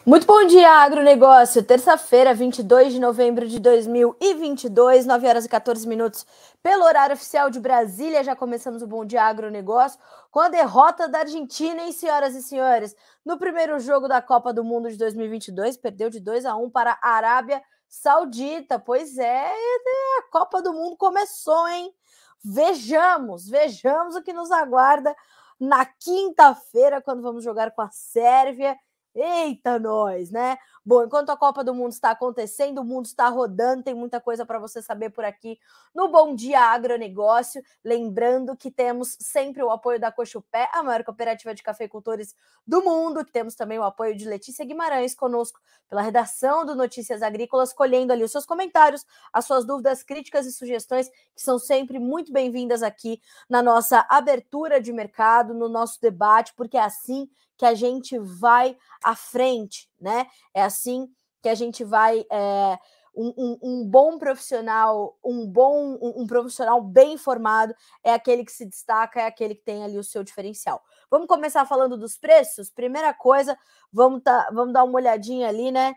Muito bom dia, agronegócio. Terça-feira, 22 de novembro de 2022, 9 horas e 14 minutos, pelo horário oficial de Brasília. Já começamos o Bom Dia Agronegócio com a derrota da Argentina, hein, senhoras e senhores? No primeiro jogo da Copa do Mundo de 2022, perdeu de 2-1 para a Arábia Saudita. Pois é, a Copa do Mundo começou, hein? Vejamos o que nos aguarda na quinta-feira, quando vamos jogar com a Sérvia. Eita, nós, né? Bom, enquanto a Copa do Mundo está acontecendo, o mundo está rodando, tem muita coisa para você saber por aqui no Bom Dia Agronegócio. Lembrando que temos sempre o apoio da Cochupé, a maior cooperativa de cafeicultores do mundo, que temos também o apoio de Letícia Guimarães conosco pela redação do Notícias Agrícolas, colhendo ali os seus comentários, as suas dúvidas, críticas e sugestões, que são sempre muito bem-vindas aqui na nossa abertura de mercado, no nosso debate, porque é assim que a gente vai à frente, né? É assim que a gente vai. Um bom profissional, um profissional bem informado é aquele que se destaca, é aquele que tem ali o seu diferencial. Vamos começar falando dos preços? Primeira coisa, vamos dar uma olhadinha ali, né?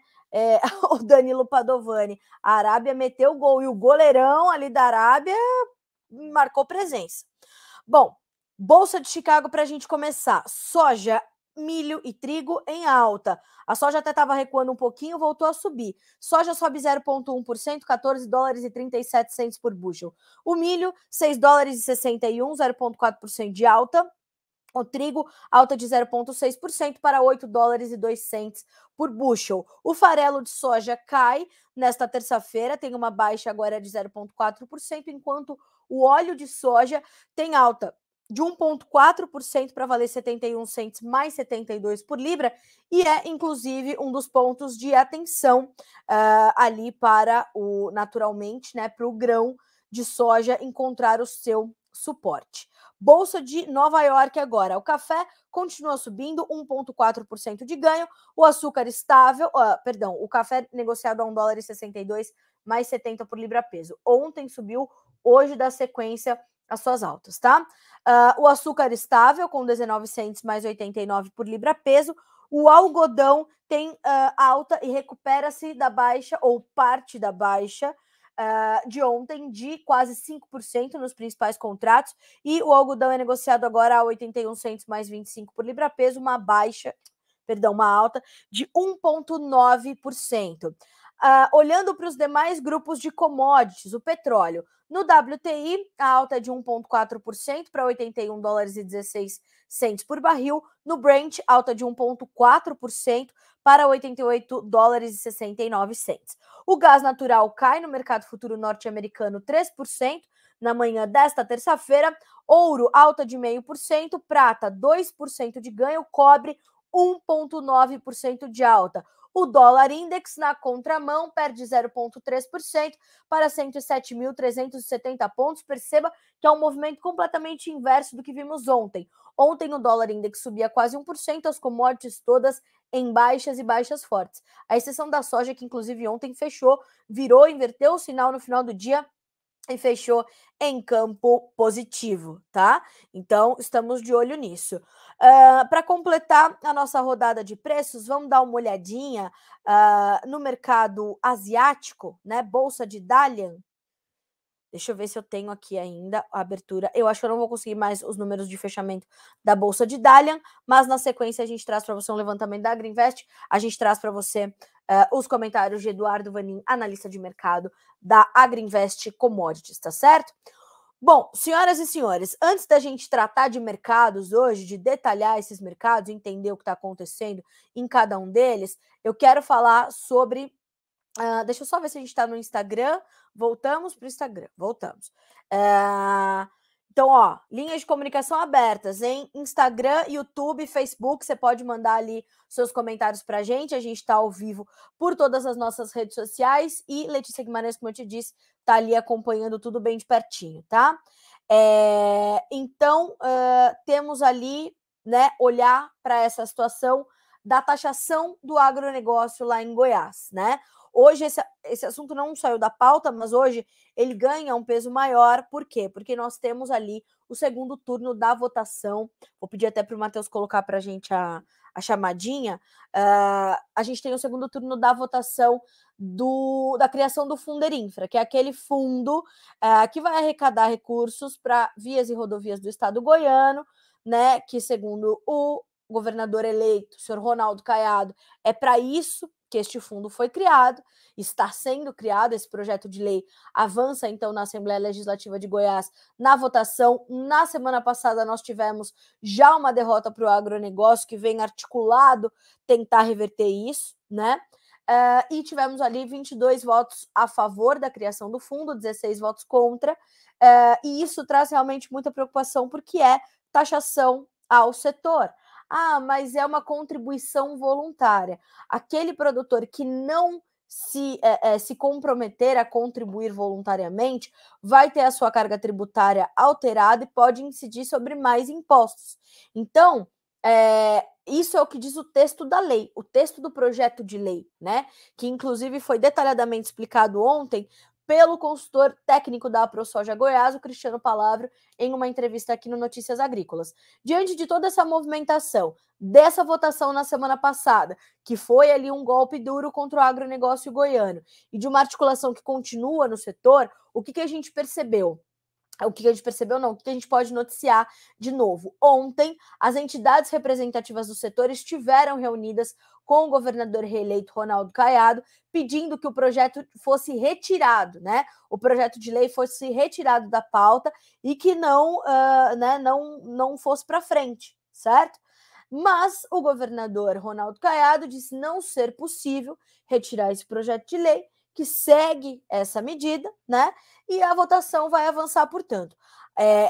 O Danilo Padovani. A Arábia meteu o gol e o goleirão ali da Arábia marcou presença. Bom, Bolsa de Chicago para a gente começar. Soja, milho e trigo em alta. A soja até estava recuando um pouquinho, voltou a subir. Soja sobe 0,1%, 14 dólares e 37 centos por bushel. O milho, 6 dólares e 61, 0,4% de alta. O trigo, alta de 0,6% para 8 dólares e 2 centos por bushel. O farelo de soja cai nesta terça-feira, tem uma baixa agora de 0,4%, enquanto o óleo de soja tem alta de 1,4% para valer 71 centos mais 72 por libra, e é inclusive um dos pontos de atenção ali para o, naturalmente, né, para o grão de soja encontrar o seu suporte. Bolsa de Nova York agora. O café continua subindo, 1,4% de ganho. O açúcar estável, o café negociado a 1 dólar e 62 mais 70 por libra peso. Ontem subiu, hoje dá sequência às suas altas, tá? O açúcar estável com 19 centos mais 89 por libra peso. O algodão tem alta e recupera-se da baixa ou parte da baixa de ontem de quase 5% nos principais contratos, e o algodão é negociado agora a 81 centos mais 25 por libra peso, uma alta de 1,9%. Olhando para os demais grupos de commodities, o petróleo. No WTI, a alta é de 1,4% para 81 dólares e 16 centos por barril. No Brent, alta de 1,4% para 88 dólares e 69 centos. O gás natural cai no mercado futuro norte-americano 3% na manhã desta terça-feira. Ouro, alta de 0,5%, prata, 2% de ganho, cobre, 1,9% de alta. O dólar index na contramão perde 0,3% para 107.370 pontos. Perceba que é um movimento completamente inverso do que vimos ontem. Ontem o dólar index subia quase 1%, as commodities todas em baixas e baixas fortes. A exceção da soja, que inclusive ontem fechou, virou, inverteu o sinal no final do dia e fechou em campo positivo, tá? Então, estamos de olho nisso. Para completar a nossa rodada de preços, vamos dar uma olhadinha no mercado asiático, né? Bolsa de Dalian. Deixa eu ver se eu tenho aqui ainda a abertura. Eu acho que eu não vou conseguir mais os números de fechamento da Bolsa de Dalian, mas na sequência a gente traz para você um levantamento da Agrinvest, a gente traz para você os comentários de Eduardo Vanin, analista de mercado da Agrinvest Commodities, tá certo? Bom, senhoras e senhores, antes da gente tratar de mercados hoje, de detalhar esses mercados, entender o que está acontecendo em cada um deles, eu quero falar sobre... deixa eu só ver se a gente está no Instagram. Voltamos para o Instagram. Voltamos. Então, ó, linhas de comunicação abertas, em Instagram, YouTube, Facebook. Você pode mandar ali seus comentários para a gente. A gente está ao vivo por todas as nossas redes sociais. E Letícia Guimarães, como eu te disse, está ali acompanhando tudo bem de pertinho, tá? Então, temos ali, né, olhar para essa situação da taxação do agronegócio lá em Goiás, né? Hoje esse assunto não saiu da pauta, mas hoje ele ganha um peso maior. Por quê? Porque nós temos ali o segundo turno da votação. Vou pedir até para o Matheus colocar para a gente a a chamadinha, a gente tem o segundo turno da votação da criação do Funderinfra, que é aquele fundo que vai arrecadar recursos para vias e rodovias do estado goiano, né, que segundo o governador eleito, o senhor Ronaldo Caiado, é para isso que este fundo foi criado, está sendo criado, esse projeto de lei avança então na Assembleia Legislativa de Goiás na votação. Na semana passada nós tivemos já uma derrota para o agronegócio, que vem articulado tentar reverter isso, né? E tivemos ali 22 votos a favor da criação do fundo, 16 votos contra, e isso traz realmente muita preocupação, porque é taxação ao setor. Mas é uma contribuição voluntária. Aquele produtor que não se comprometer a contribuir voluntariamente vai ter a sua carga tributária alterada e pode incidir sobre mais impostos. Então, isso é o que diz o texto da lei, o texto do projeto de lei, né? Que inclusive foi detalhadamente explicado ontem pelo consultor técnico da AproSoja Goiás, o Cristiano Palavra, em uma entrevista aqui no Notícias Agrícolas. Diante de toda essa movimentação, dessa votação na semana passada, que foi ali um golpe duro contra o agronegócio goiano, e de uma articulação que continua no setor, o que a gente percebeu? O que a gente percebeu, não, o que a gente pode noticiar de novo. Ontem, as entidades representativas do setor estiveram reunidas com o governador reeleito Ronaldo Caiado, pedindo que o projeto fosse retirado, né? O projeto de lei fosse retirado da pauta e que não fosse para frente, certo? Mas o governador Ronaldo Caiado disse não ser possível retirar esse projeto de lei, que segue essa medida, né? E a votação vai avançar, portanto.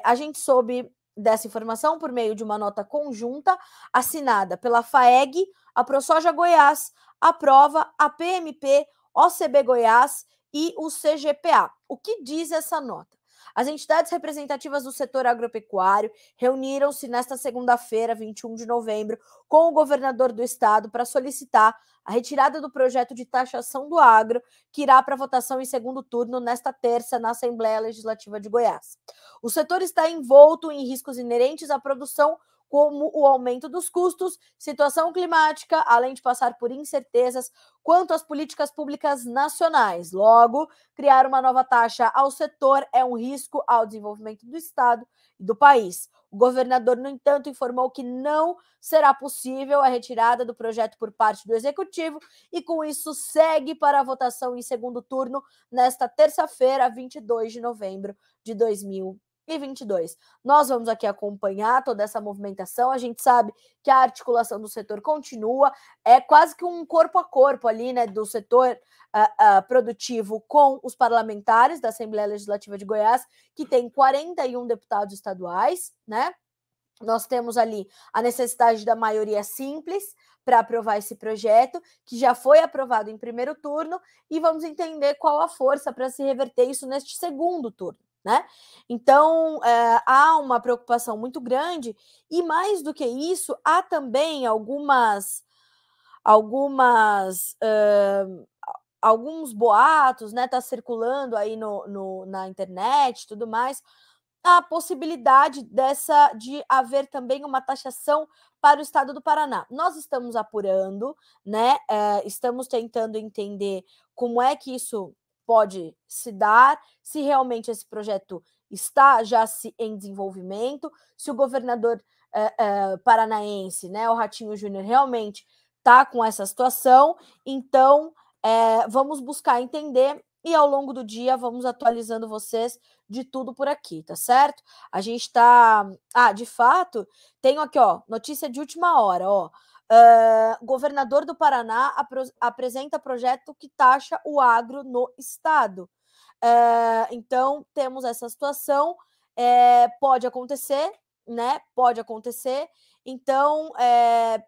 A gente soube dessa informação por meio de uma nota conjunta assinada pela FAEG, a ProSoja Goiás, a Prova, a PMP, OCB Goiás e o CGPA. O que diz essa nota? As entidades representativas do setor agropecuário reuniram-se nesta segunda-feira, 21 de novembro, com o governador do estado para solicitar a retirada do projeto de taxação do agro, que irá para votação em segundo turno nesta terça na Assembleia Legislativa de Goiás. O setor está envolto em riscos inerentes à produção, como o aumento dos custos, situação climática, além de passar por incertezas quanto às políticas públicas nacionais. Logo, criar uma nova taxa ao setor é um risco ao desenvolvimento do Estado e do país. O governador, no entanto, informou que não será possível a retirada do projeto por parte do Executivo e, com isso, segue para a votação em segundo turno nesta terça-feira, 22 de novembro de 2022. Nós vamos aqui acompanhar toda essa movimentação. A gente sabe que a articulação do setor continua, é quase que um corpo a corpo ali, né, do setor produtivo com os parlamentares da Assembleia Legislativa de Goiás, que tem 41 deputados estaduais, né? Nós temos ali a necessidade da maioria simples para aprovar esse projeto, que já foi aprovado em primeiro turno, e vamos entender qual a força para se reverter isso neste segundo turno, né? Então, há uma preocupação muito grande, e mais do que isso, há também alguns boatos, né? Tá circulando aí na internet e tudo mais, a possibilidade de haver também uma taxação para o estado do Paraná. Nós estamos apurando, né? Estamos tentando entender como é que isso pode se dar, se realmente esse projeto está já em desenvolvimento, se o governador paranaense, né, o Ratinho Júnior, realmente está com essa situação. Então, vamos buscar entender e ao longo do dia vamos atualizando vocês de tudo por aqui, tá certo? A gente tá... de fato, tenho aqui, ó, notícia de última hora, ó. Governador do Paraná apresenta projeto que taxa o agro no estado. Então, temos essa situação, pode acontecer, né? Pode acontecer. Então, é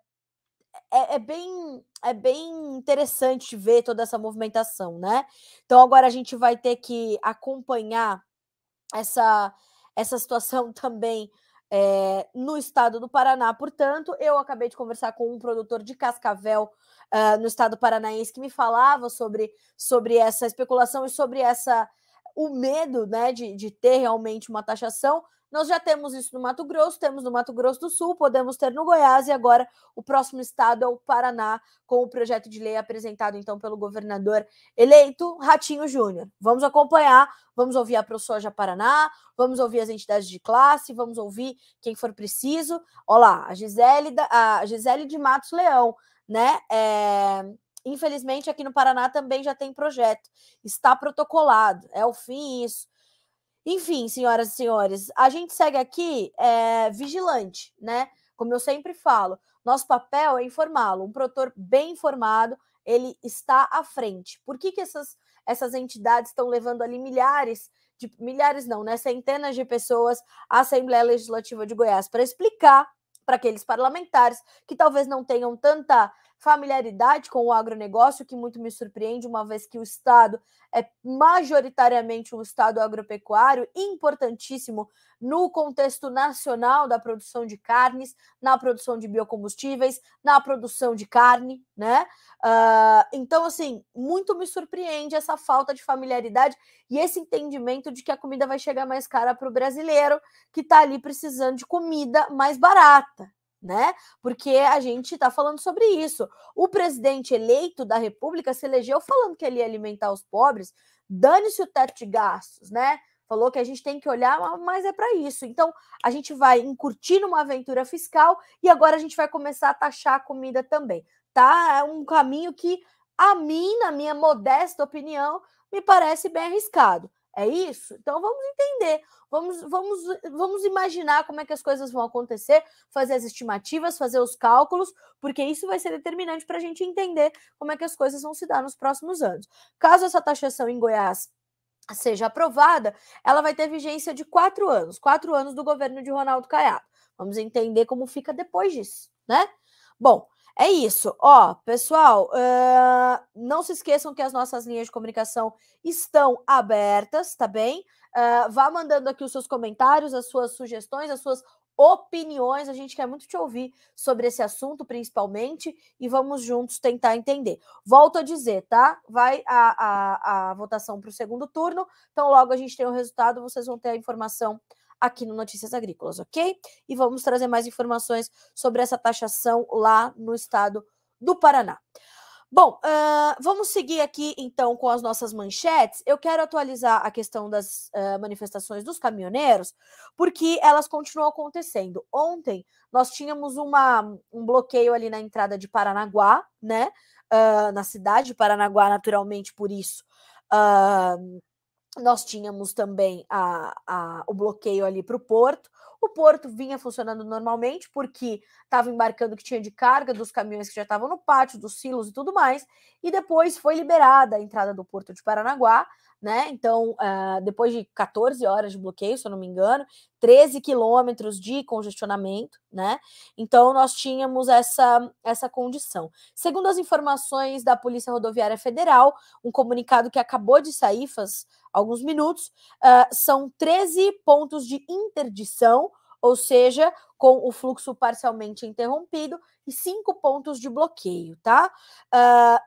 bem interessante ver toda essa movimentação, né? Então, agora a gente vai ter que acompanhar essa situação também no estado do Paraná. Portanto, eu acabei de conversar com um produtor de Cascavel no estado paranaense que me falava sobre essa especulação e sobre o medo, né, de ter realmente uma taxação. Nós já temos isso no Mato Grosso, temos no Mato Grosso do Sul, podemos ter no Goiás, e agora o próximo estado é o Paraná, com o projeto de lei apresentado então pelo governador eleito Ratinho Júnior. Vamos acompanhar, vamos ouvir a ProSoja Paraná, vamos ouvir as entidades de classe, vamos ouvir quem for preciso. Olha lá, a Gisele de Matos Leão, né? Infelizmente, aqui no Paraná também já tem projeto, está protocolado, é o fim isso. Enfim, senhoras e senhores, a gente segue aqui vigilante, né? Como eu sempre falo, nosso papel é informá-lo. Um produtor bem informado, ele está à frente. Por que essas entidades estão levando ali milhares não, né? Centenas de pessoas à Assembleia Legislativa de Goiás para explicar para aqueles parlamentares que talvez não tenham tanta familiaridade com o agronegócio, que muito me surpreende, uma vez que o Estado é majoritariamente um Estado agropecuário, importantíssimo no contexto nacional da produção de carnes, na produção de biocombustíveis, na produção de carne, né? Então, assim, muito me surpreende essa falta de familiaridade e esse entendimento de que a comida vai chegar mais cara para o brasileiro, que está ali precisando de comida mais barata, né? Porque a gente está falando sobre isso. O presidente eleito da República se elegeu falando que ele ia alimentar os pobres, dane-se o teto de gastos, né? Falou que a gente tem que olhar, mas é para isso. Então, a gente vai incurtir numa aventura fiscal e agora a gente vai começar a taxar a comida também, tá? É um caminho que, a mim, na minha modesta opinião, me parece bem arriscado. É isso? Então vamos entender, vamos imaginar como é que as coisas vão acontecer, fazer as estimativas, fazer os cálculos, porque isso vai ser determinante para a gente entender como é que as coisas vão se dar nos próximos anos. Caso essa taxação em Goiás seja aprovada, ela vai ter vigência de 4 anos, 4 anos do governo de Ronaldo Caiado. Vamos entender como fica depois disso, né? Bom, é isso. Ó, pessoal, não se esqueçam que as nossas linhas de comunicação estão abertas, tá bem? Vá mandando aqui os seus comentários, as suas sugestões, as suas opiniões. A gente quer muito te ouvir sobre esse assunto, principalmente, e vamos juntos tentar entender. Volto a dizer, tá? Vai a votação para o segundo turno, então logo a gente tem o resultado, vocês vão ter a informação aqui no Notícias Agrícolas, ok? E vamos trazer mais informações sobre essa taxação lá no estado do Paraná. Bom, vamos seguir aqui então com as nossas manchetes. Eu quero atualizar a questão das manifestações dos caminhoneiros, porque elas continuam acontecendo. Ontem nós tínhamos um bloqueio ali na entrada de Paranaguá, né? Na cidade de Paranaguá, naturalmente, por isso. Nós tínhamos também o bloqueio ali para o porto. O porto vinha funcionando normalmente, porque estava embarcando o que tinha de carga dos caminhões que já estavam no pátio, dos silos e tudo mais, e depois foi liberada a entrada do porto de Paranaguá, né? Então, depois de 14 horas de bloqueio, se eu não me engano, 13 quilômetros de congestionamento, né? Então, nós tínhamos essa condição. Segundo as informações da Polícia Rodoviária Federal, um comunicado que acabou de sair faz alguns minutos, são 13 pontos de interdição, ou seja, com o fluxo parcialmente interrompido, e 5 pontos de bloqueio, tá?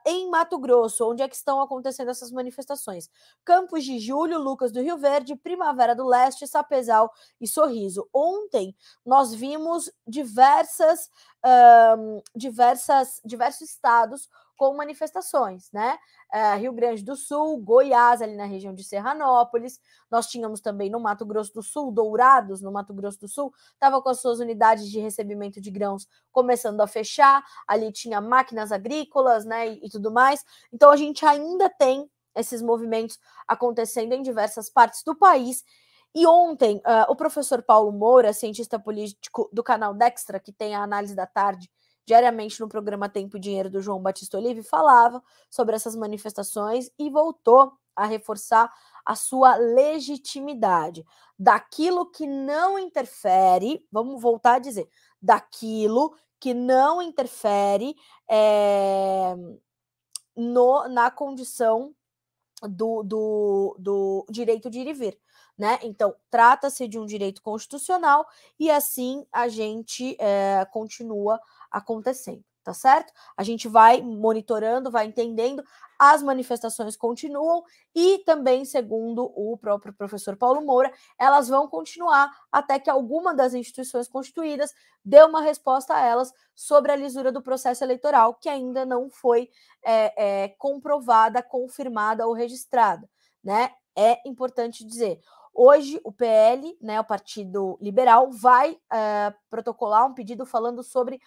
Em Mato Grosso, onde é que estão acontecendo essas manifestações? Campos de Julho, Lucas do Rio Verde, Primavera do Leste, Sapezal e Sorriso. Ontem nós vimos diversos estados com manifestações, né? Rio Grande do Sul, Goiás, ali na região de Serranópolis. Nós tínhamos também no Mato Grosso do Sul, Dourados, no Mato Grosso do Sul, estava com as suas unidades de recebimento de grãos começando a fechar, ali tinha máquinas agrícolas, né, e tudo mais. Então a gente ainda tem esses movimentos acontecendo em diversas partes do país. E ontem, o professor Paulo Moura, cientista político do canal Dextra, que tem a análise da tarde diariamente no programa Tempo e Dinheiro do João Batista Olive, falava sobre essas manifestações e voltou a reforçar a sua legitimidade. Daquilo que não interfere, vamos voltar a dizer, daquilo que não interfere na condição do direito de ir e vir, né? Então, trata-se de um direito constitucional e assim a gente continua acontecendo, tá certo? A gente vai monitorando, vai entendendo, as manifestações continuam e também, segundo o próprio professor Paulo Moura, elas vão continuar até que alguma das instituições constituídas dê uma resposta a elas sobre a lisura do processo eleitoral, que ainda não foi comprovada, confirmada ou registrada, né? É importante dizer. Hoje, o PL, né, o Partido Liberal, vai protocolar um pedido falando sobre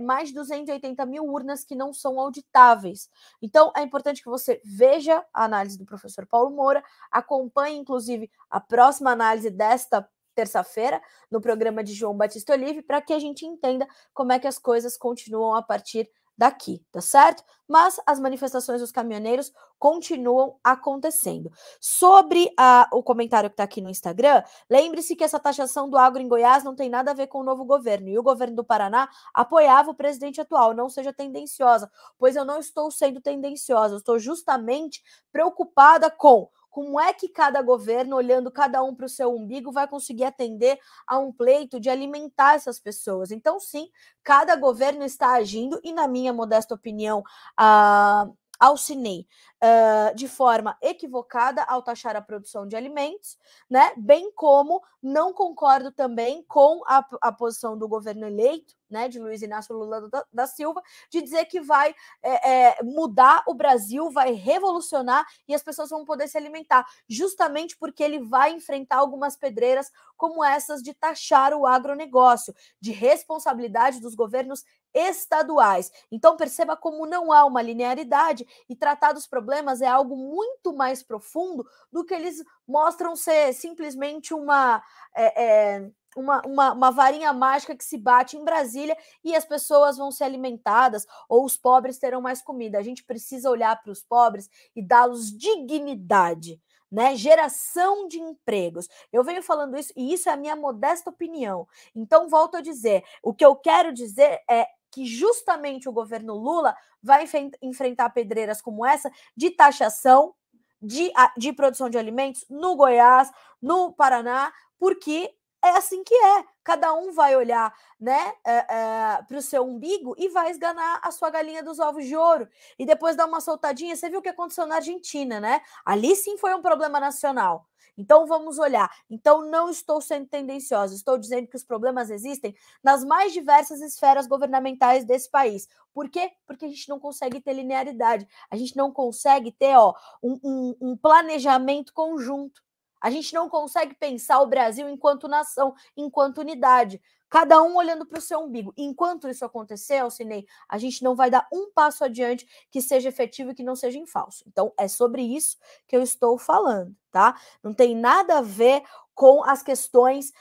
mais de 280 mil urnas que não são auditáveis. Então, é importante que você veja a análise do professor Paulo Moura, acompanhe, inclusive, a próxima análise desta terça-feira, no programa de João Batista Olive, para que a gente entenda como é que as coisas continuam a partir daqui, tá certo? Mas as manifestações dos caminhoneiros continuam acontecendo. Sobre o comentário que está aqui no Instagram, lembre-se que essa taxação do agro em Goiás não tem nada a ver com o novo governo, e o governo do Paraná apoiava o presidente atual, não seja tendenciosa, pois eu não estou sendo tendenciosa, eu estou justamente preocupada com como é que cada governo, olhando cada um para o seu umbigo, vai conseguir atender a um pleito de alimentar essas pessoas. Então, sim, cada governo está agindo, e na minha modesta opinião, Alcinei de forma equivocada ao taxar a produção de alimentos, né? Bem como não concordo também com a posição do governo eleito, né, de Luiz Inácio Lula da Silva, de dizer que vai mudar o Brasil, vai revolucionar e as pessoas vão poder se alimentar, justamente porque ele vai enfrentar algumas pedreiras como essas de taxar o agronegócio, de responsabilidade dos governos estaduais. Então perceba como não há uma linearidade e tratar dos problemas é algo muito mais profundo do que eles mostram ser simplesmente uma varinha mágica que se bate em Brasília e as pessoas vão ser alimentadas ou os pobres terão mais comida. A gente precisa olhar para os pobres e dá-los dignidade, né? Geração de empregos. Eu venho falando isso e isso é a minha modesta opinião. Então, volto a dizer, o que eu quero dizer é que justamente o governo Lula vai enfrentar pedreiras como essa de taxação de produção de alimentos no Goiás, no Paraná, porque é assim que é. Cada um vai olhar, né, para o seu umbigo e vai esganar a sua galinha dos ovos de ouro. E depois dar uma soltadinha. Você viu o que aconteceu na Argentina, né? Ali sim foi um problema nacional. Então vamos olhar. Então não estou sendo tendenciosa, estou dizendo que os problemas existem nas mais diversas esferas governamentais desse país. Por quê? Porque a gente não consegue ter linearidade, a gente não consegue ter um planejamento conjunto. A gente não consegue pensar o Brasil enquanto nação, enquanto unidade. Cada um olhando para o seu umbigo. Enquanto isso acontecer, Alcinei, a gente não vai dar um passo adiante que seja efetivo e que não seja em falso. Então, é sobre isso que eu estou falando, tá? Não tem nada a ver com as questões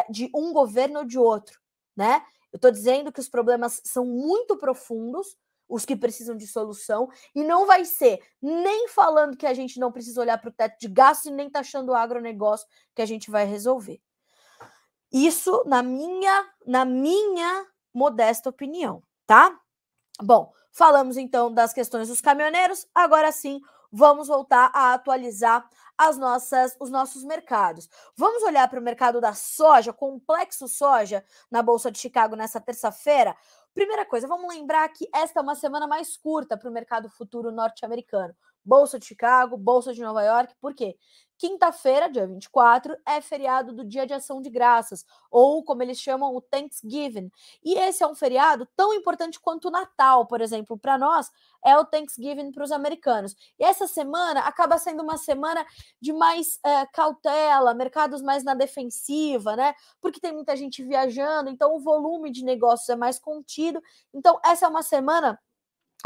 de um governo ou de outro, né? Eu estou dizendo que os problemas são muito profundos, os que precisam de solução, e não vai ser nem falando que a gente não precisa olhar para o teto de gastos e nem taxando o agronegócio que a gente vai resolver. Isso na minha modesta opinião, tá? Bom, falamos então das questões dos caminhoneiros, agora sim vamos voltar a atualizar os nossos mercados. Vamos olhar para o mercado da soja, complexo soja, na Bolsa de Chicago nessa terça-feira. Primeira coisa, vamos lembrar que esta é uma semana mais curta para o mercado futuro norte-americano. Bolsa de Chicago, Bolsa de Nova York, por quê? Quinta-feira, dia 24, é feriado do Dia de Ação de Graças, ou como eles chamam, o Thanksgiving. E esse é um feriado tão importante quanto o Natal, por exemplo, para nós, é o Thanksgiving para os americanos. E essa semana acaba sendo uma semana de mais cautela, mercados mais na defensiva, né? Porque tem muita gente viajando, então o volume de negócios é mais contido. Então, essa é uma semana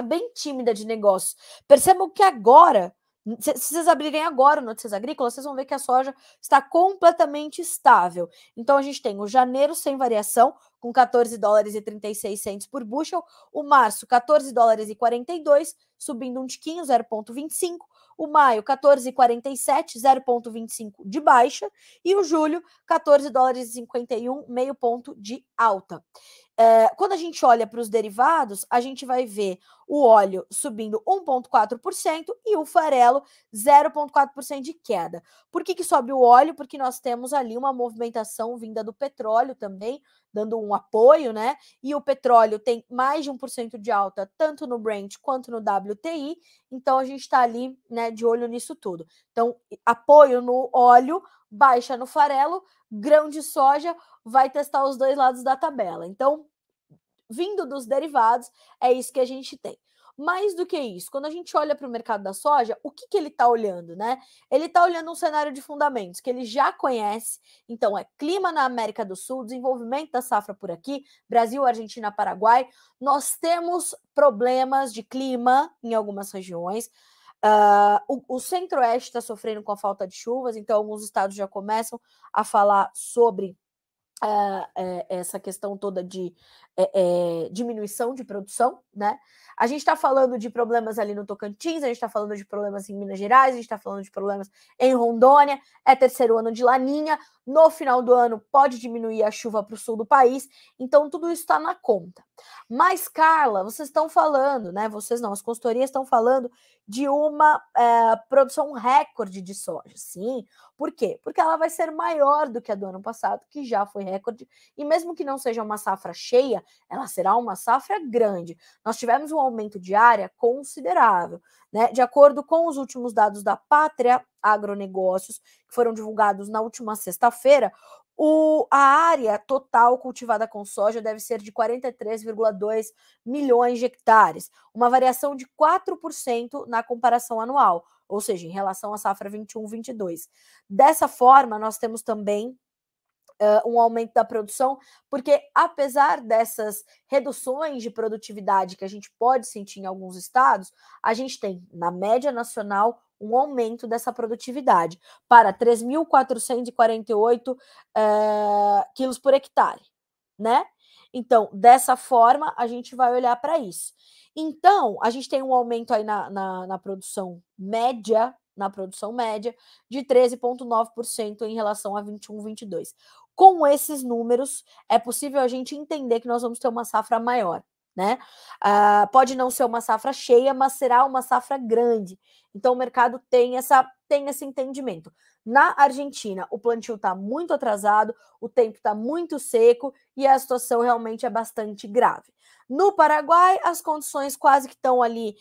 bem tímida de negócios. Percebam que agora, se vocês abrirem agora o Notícias Agrícolas, vocês vão ver que a soja está completamente estável. Então, a gente tem o janeiro sem variação, com 14 dólares e 36 centes por bushel, o março, 14 dólares e 42, subindo um tiquinho, 0,25, o maio, 14,47, 0,25 de baixa, e o julho, 14 dólares e 51, meio ponto de alta. Quando a gente olha para os derivados, a gente vai ver o óleo subindo 1,4% e o farelo 0,4% de queda. Por que sobe o óleo? Porque nós temos ali uma movimentação vinda do petróleo também, dando um apoio, né? E o petróleo tem mais de 1% de alta, tanto no Brent quanto no WTI, então a gente está ali, né, de olho nisso tudo. Então, apoio no óleo, baixa no farelo, grão de soja vai testar os dois lados da tabela. Então, vindo dos derivados, é isso que a gente tem. Mais do que isso, quando a gente olha para o mercado da soja, o que ele está olhando, né? Ele está olhando um cenário de fundamentos que ele já conhece, então é clima na América do Sul, desenvolvimento da safra por aqui, Brasil, Argentina, Paraguai. Nós temos problemas de clima em algumas regiões. O Centro-Oeste está sofrendo com a falta de chuvas, então alguns estados já começam a falar sobre essa questão toda de diminuição de produção, né? A gente está falando de problemas ali no Tocantins, a gente está falando de problemas em Minas Gerais, a gente está falando de problemas em Rondônia, é terceiro ano de laninha, no final do ano pode diminuir a chuva para o sul do país, então tudo isso está na conta. Mas, Carla, vocês estão falando, né? Vocês não, as consultorias estão falando de uma produção recorde de soja. Sim, por quê? Porque ela vai ser maior do que a do ano passado, que já foi recorde, e mesmo que não seja uma safra cheia, ela será uma safra grande. Nós tivemos um aumento de área considerável, né? De acordo com os últimos dados da Pátria Agronegócios, que foram divulgados na última sexta-feira, a área total cultivada com soja deve ser de 43,2 milhões de hectares, uma variação de 4% na comparação anual, ou seja, em relação à safra 21-22. Dessa forma, nós temos também um aumento da produção, porque apesar dessas reduções de produtividade que a gente pode sentir em alguns estados, a gente tem, na média nacional, um aumento dessa produtividade para 3.448 quilos por hectare, né? Então, dessa forma, a gente vai olhar para isso. Então, a gente tem um aumento aí na produção média, de 13,9% em relação a 21-22. Com esses números, é possível a gente entender que nós vamos ter uma safra maior, né? Pode não ser uma safra cheia, mas será uma safra grande. Então, o mercado tem esse entendimento. Na Argentina, o plantio está muito atrasado, o tempo está muito seco e a situação realmente é bastante grave. No Paraguai, as condições quase que estão ali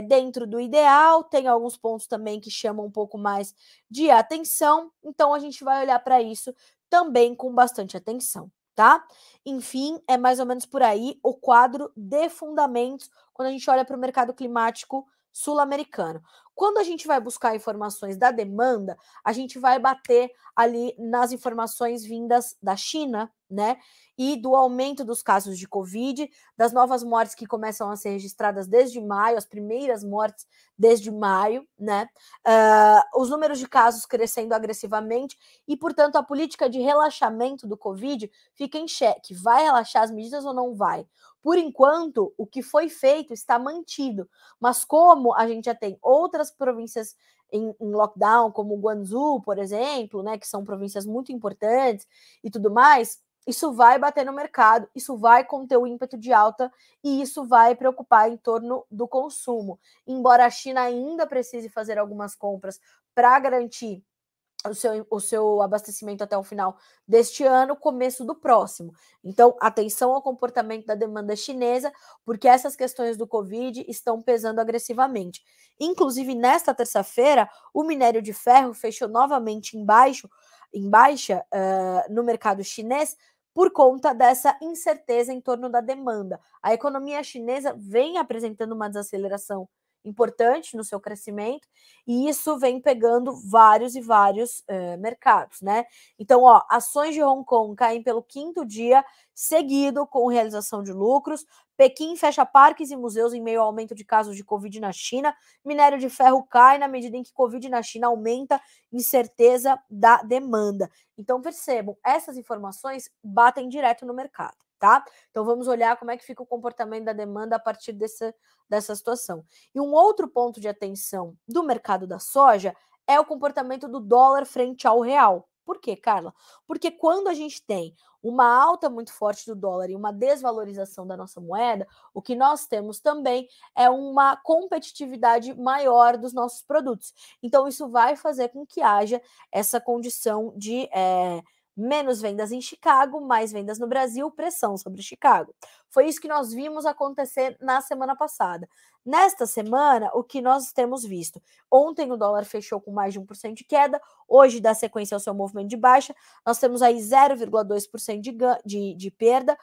dentro do ideal, tem alguns pontos também que chamam um pouco mais de atenção, então a gente vai olhar para isso também com bastante atenção, tá? Enfim, é mais ou menos por aí o quadro de fundamentos quando a gente olha para o mercado climático sul-americano. Quando a gente vai buscar informações da demanda, a gente vai bater ali nas informações vindas da China, né? E do aumento dos casos de Covid, das novas mortes que começam a ser registradas desde maio, as primeiras mortes desde maio, né? Os números de casos crescendo agressivamente e, portanto, a política de relaxamento do Covid fica em xeque. Vai relaxar as medidas ou não vai? Por enquanto, o que foi feito está mantido, mas como a gente já tem outras províncias em lockdown, como Guangzhou, por exemplo, né, que são províncias muito importantes e tudo mais, isso vai bater no mercado, isso vai conter o ímpeto de alta e isso vai preocupar em torno do consumo. Embora a China ainda precise fazer algumas compras para garantir o seu abastecimento até o final deste ano, começo do próximo. Então, atenção ao comportamento da demanda chinesa, porque essas questões do Covid estão pesando agressivamente. Inclusive, nesta terça-feira, o minério de ferro fechou novamente em baixa no mercado chinês, por conta dessa incerteza em torno da demanda. A economia chinesa vem apresentando uma desaceleração importante no seu crescimento, e isso vem pegando vários e vários mercados, né? Então, ó, ações de Hong Kong caem pelo quinto dia seguido com realização de lucros, Pequim fecha parques e museus em meio ao aumento de casos de Covid na China, minério de ferro cai na medida em que Covid na China aumenta incerteza da demanda. Então, percebam, essas informações batem direto no mercado, tá? Então, vamos olhar como é que fica o comportamento da demanda a partir dessa situação. E um outro ponto de atenção do mercado da soja é o comportamento do dólar frente ao real, Por quê, Carla? Porque quando a gente tem uma alta muito forte do dólar e uma desvalorização da nossa moeda, o que nós temos também é uma competitividade maior dos nossos produtos. Então, isso vai fazer com que haja essa condição de menos vendas em Chicago, mais vendas no Brasil, pressão sobre Chicago. Foi isso que nós vimos acontecer na semana passada. Nesta semana, o que nós temos visto? Ontem o dólar fechou com mais de 1% de queda, hoje dá sequência ao seu movimento de baixa, nós temos aí 0,2% de perda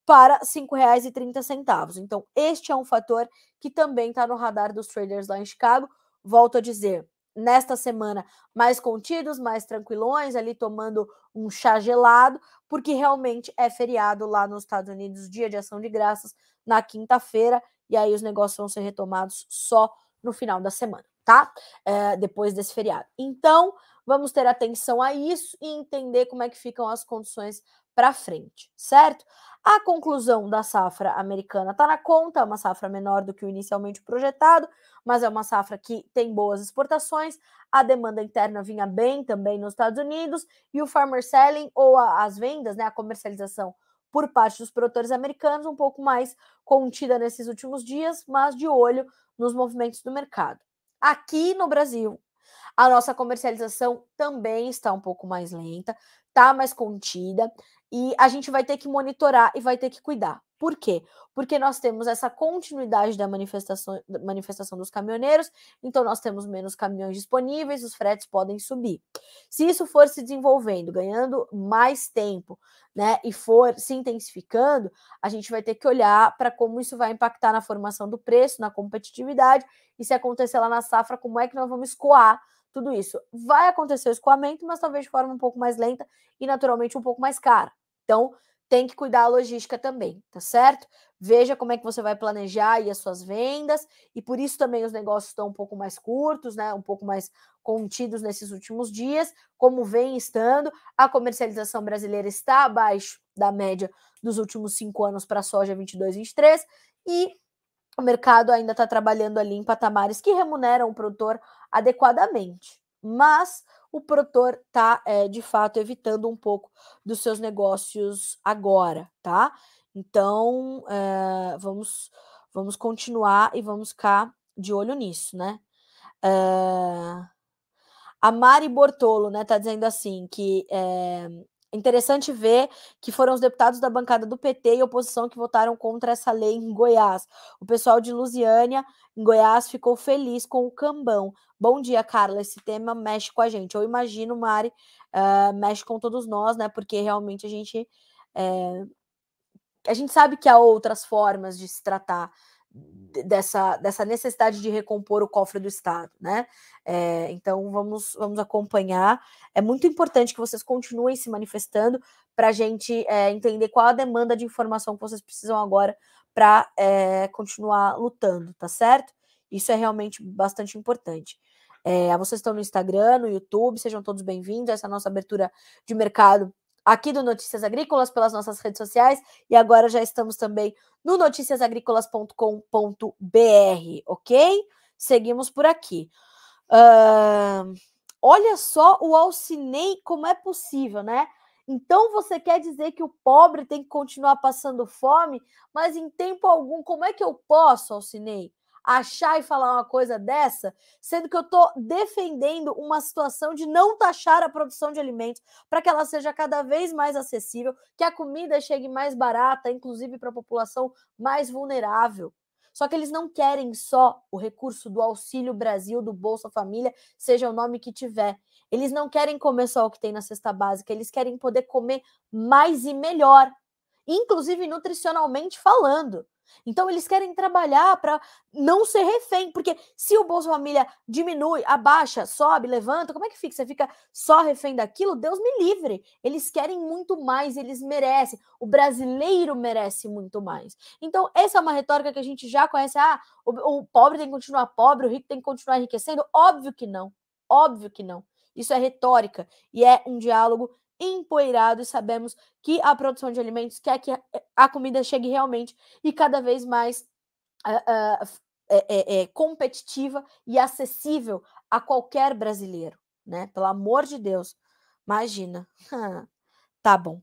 para R$ 5,30. Então, este é um fator que também está no radar dos traders lá em Chicago. Volto a dizer, nesta semana, mais contidos, mais tranquilões, ali tomando um chá gelado, porque realmente é feriado lá nos Estados Unidos, dia de ação de graças, na quinta-feira, e aí os negócios vão ser retomados só no final da semana, tá? Depois desse feriado. Então, vamos ter atenção a isso e entender como é que ficam as condições para frente, certo? A conclusão da safra americana está na conta, é uma safra menor do que o inicialmente projetado, mas é uma safra que tem boas exportações, a demanda interna vinha bem também nos Estados Unidos, e o farmer selling, ou as vendas, né, a comercialização por parte dos produtores americanos, um pouco mais contida nesses últimos dias, mas de olho nos movimentos do mercado. Aqui no Brasil, a nossa comercialização também está um pouco mais lenta, está mais contida, e a gente vai ter que monitorar e vai ter que cuidar. Por quê? Porque nós temos essa continuidade da manifestação dos caminhoneiros, então nós temos menos caminhões disponíveis, os fretes podem subir. Se isso for se desenvolvendo, ganhando mais tempo, né, e for se intensificando, a gente vai ter que olhar para como isso vai impactar na formação do preço, na competitividade, e se acontecer lá na safra, como é que nós vamos escoar tudo isso. Vai acontecer o escoamento, mas talvez de forma um pouco mais lenta e naturalmente um pouco mais cara. Então, tem que cuidar a logística também, tá certo? Veja como é que você vai planejar aí as suas vendas, e por isso também os negócios estão um pouco mais curtos, né? Um pouco mais contidos nesses últimos dias, como vem estando. A comercialização brasileira está abaixo da média dos últimos 5 anos para a soja 22, 23, e o mercado ainda está trabalhando ali em patamares que remuneram o produtor adequadamente, mas o produtor está, de fato, evitando um pouco dos seus negócios agora, tá? Então, vamos continuar e vamos ficar de olho nisso, né? A Mari Bortolo, né, tá dizendo assim, que é interessante ver que foram os deputados da bancada do PT e oposição que votaram contra essa lei em Goiás. O pessoal de Lusiânia, em Goiás, ficou feliz com o cambão. Bom dia, Carla, esse tema mexe com a gente. Eu imagino, Mari, mexe com todos nós, né, porque realmente a gente sabe que há outras formas de se tratar dessa necessidade de recompor o cofre do Estado, né? Então vamos acompanhar. É muito importante que vocês continuem se manifestando para a gente entender qual a demanda de informação que vocês precisam agora para continuar lutando, tá certo? Isso é realmente bastante importante. Vocês estão no Instagram, no YouTube, sejam todos bem-vindos a essa nossa abertura de mercado aqui do Notícias Agrícolas, pelas nossas redes sociais, e agora já estamos também no noticiasagricolas.com.br, ok? Seguimos por aqui. Olha só o Alcinei, como é possível, né? Então você quer dizer que o pobre tem que continuar passando fome, mas em tempo algum, como é que eu posso, Alcinei, achar e falar uma coisa dessa, sendo que eu estou defendendo uma situação de não taxar a produção de alimentos para que ela seja cada vez mais acessível, que a comida chegue mais barata, inclusive para a população mais vulnerável. Só que eles não querem só o recurso do Auxílio Brasil, do Bolsa Família, seja o nome que tiver. Eles não querem comer só o que tem na cesta básica, eles querem poder comer mais e melhor, inclusive nutricionalmente falando. Então, eles querem trabalhar para não ser refém, porque se o Bolsa Família diminui, abaixa, sobe, levanta, como é que fica? Você fica só refém daquilo? Deus me livre. Eles querem muito mais, eles merecem. O brasileiro merece muito mais. Então, essa é uma retórica que a gente já conhece. O pobre tem que continuar pobre, o rico tem que continuar enriquecendo. Óbvio que não. Óbvio que não. Isso é retórica e é um diálogo empoeirado, e sabemos que a produção de alimentos quer que a comida chegue realmente e cada vez mais competitiva e acessível a qualquer brasileiro, né? Pelo amor de Deus, Imagina. Tá bom.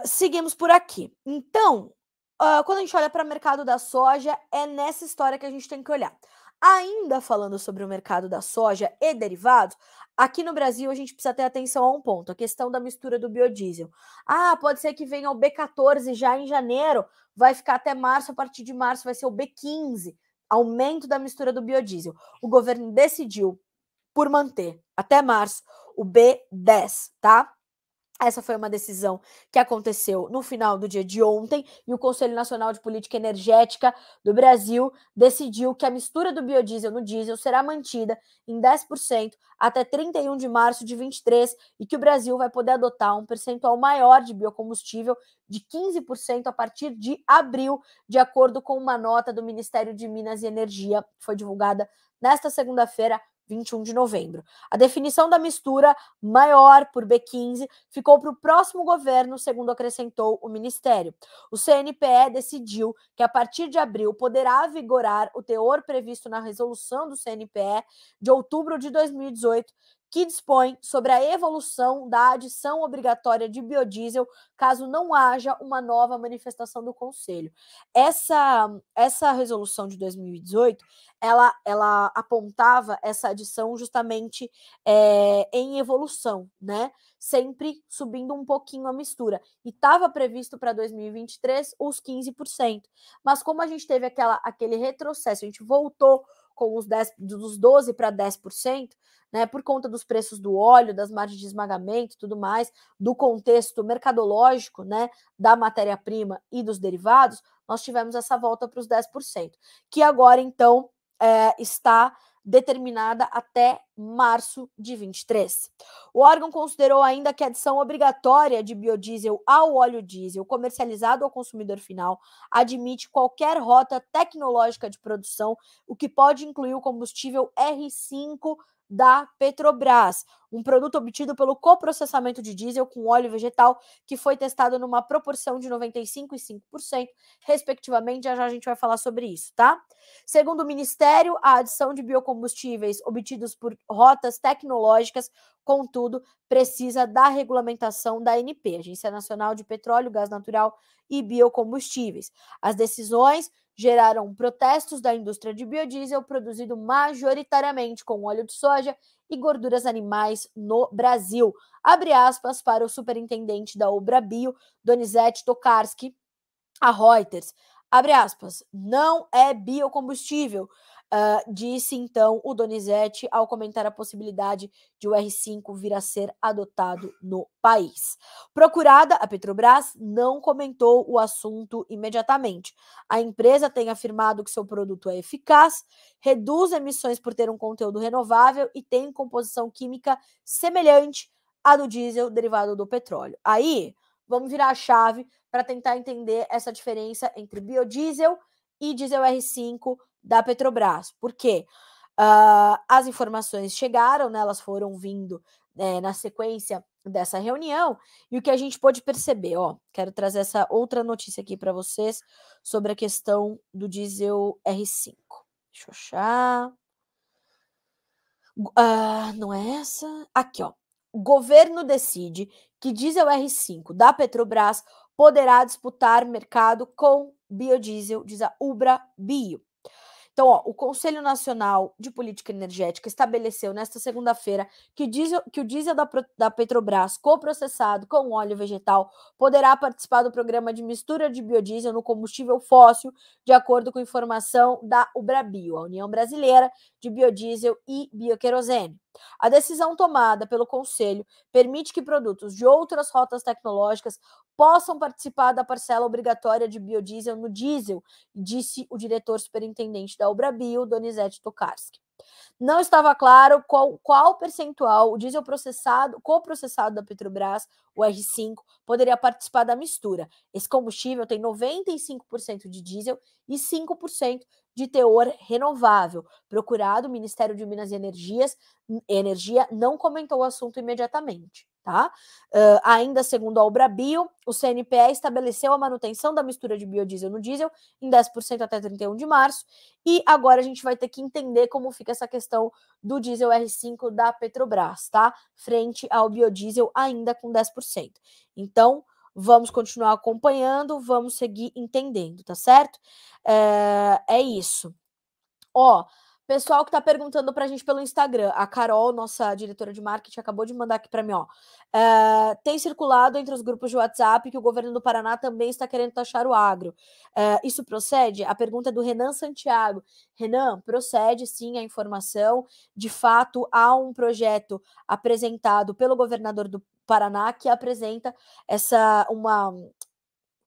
Seguimos por aqui. Então, quando a gente olha para o mercado da soja, é nessa história que a gente tem que olhar. Ainda falando sobre o mercado da soja e derivados, aqui no Brasil a gente precisa ter atenção a um ponto, a questão da mistura do biodiesel. Pode ser que venha o B14 já em janeiro, vai ficar até março, a partir de março vai ser o B15, aumento da mistura do biodiesel. O governo decidiu por manter até março o B10, tá? Essa foi uma decisão que aconteceu no final do dia de ontem e o Conselho Nacional de Política Energética do Brasil decidiu que a mistura do biodiesel no diesel será mantida em 10% até 31 de março de 23 e que o Brasil vai poder adotar um percentual maior de biocombustível de 15% a partir de abril, de acordo com uma nota do Ministério de Minas e Energia, que foi divulgada nesta segunda-feira, 21 de novembro. A definição da mistura maior por B15 ficou para o próximo governo, segundo acrescentou o Ministério. O CNPE decidiu que a partir de abril poderá vigorar o teor previsto na resolução do CNPE de outubro de 2018, que dispõe sobre a evolução da adição obrigatória de biodiesel caso não haja uma nova manifestação do Conselho. Essa resolução de 2018, ela apontava essa adição justamente em evolução, né? Sempre subindo um pouquinho a mistura. E estava previsto para 2023 os 15%. Mas como a gente teve aquele retrocesso, a gente voltou com dos 12% para 10%, né, por conta dos preços do óleo, das margens de esmagamento e tudo mais, do contexto mercadológico, né, da matéria-prima e dos derivados, nós tivemos essa volta para os 10%, que agora, então, está determinada até março de 23. O órgão considerou ainda que a adição obrigatória de biodiesel ao óleo diesel comercializado ao consumidor final admite qualquer rota tecnológica de produção, o que pode incluir o combustível R5 da Petrobras, um produto obtido pelo coprocessamento de diesel com óleo vegetal que foi testado numa proporção de 95% e 5%, respectivamente. Já já a gente vai falar sobre isso, tá? Segundo o Ministério, a adição de biocombustíveis obtidos por rotas tecnológicas, contudo, precisa da regulamentação da ANP, Agência Nacional de Petróleo, Gás Natural e Biocombustíveis. As decisões geraram protestos da indústria de biodiesel produzido majoritariamente com óleo de soja e gorduras animais no Brasil. Abre aspas para o superintendente da Ubrabio, Donizete Tokarski, a Reuters. Abre aspas, não é biocombustível, disse então o Donizete ao comentar a possibilidade de o R5 vir a ser adotado no país. Procurada, a Petrobras não comentou o assunto imediatamente. A empresa tem afirmado que seu produto é eficaz, reduz emissões por ter um conteúdo renovável e tem composição química semelhante à do diesel derivado do petróleo. Aí, vamos virar a chave para tentar entender essa diferença entre biodiesel e diesel R5 da Petrobras. Por quê? As informações chegaram, né, elas foram vindo na sequência dessa reunião, e o que a gente pôde perceber, quero trazer essa outra notícia aqui para vocês sobre a questão do diesel R5. Deixa eu achar. Não é essa? Aqui, ó. O governo decide que diesel R5 da Petrobras poderá disputar mercado com biodiesel, diz a Ubra Bio. Então, o Conselho Nacional de Política Energética estabeleceu nesta segunda-feira que o diesel da Petrobras coprocessado com óleo vegetal poderá participar do programa de mistura de biodiesel no combustível fóssil, de acordo com informação da Ubrabio, a União Brasileira de Biodiesel e Bioquerosene. A decisão tomada pelo Conselho permite que produtos de outras rotas tecnológicas possam participar da parcela obrigatória de biodiesel no diesel, disse o diretor superintendente da Ubrabio, Donizete Tokarski. Não estava claro qual percentual o diesel coprocessado da Petrobras, o R5, poderia participar da mistura. Esse combustível tem 95% de diesel e 5% de teor renovável. Procurado, o Ministério de Minas e Energia não comentou o assunto imediatamente. tá? Ainda segundo a Obrabio, o CNPE estabeleceu a manutenção da mistura de biodiesel no diesel em 10% até 31 de março, e agora a gente vai ter que entender como fica essa questão do diesel R5 da Petrobras, tá? Frente ao biodiesel ainda com 10%. Então, vamos continuar acompanhando, vamos seguir entendendo, tá certo? É isso. Ó, pessoal que tá perguntando pra gente pelo Instagram, a Carol, nossa diretora de marketing, acabou de mandar aqui pra mim, ó. Tem circulado entre os grupos de WhatsApp que o governo do Paraná também está querendo taxar o agro. Isso procede? A pergunta é do Renan Santiago. Renan, procede sim a informação. De fato, há um projeto apresentado pelo governador do Paraná que apresenta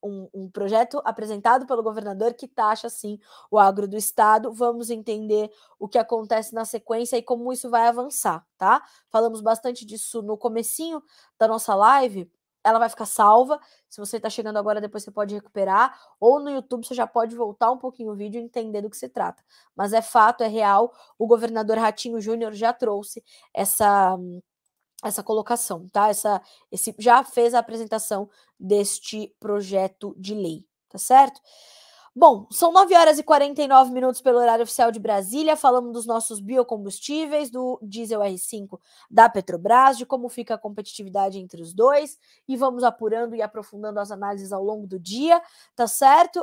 um projeto apresentado pelo governador que taxa, sim, o agro do estado. Vamos entender o que acontece na sequência e como isso vai avançar, tá? Falamos bastante disso no comecinho da nossa live. Ela vai ficar salva. Se você está chegando agora, depois você pode recuperar. Ou no YouTube você já pode voltar um pouquinho o vídeo e entender do que se trata. Mas é fato, é real. O governador Ratinho Júnior já trouxe essa colocação, tá? Já fez a apresentação deste projeto de lei, tá certo? Bom, são 9h49 pelo horário oficial de Brasília. Falamos dos nossos biocombustíveis, do diesel R5 da Petrobras, de como fica a competitividade entre os dois, e vamos apurando e aprofundando as análises ao longo do dia, tá certo?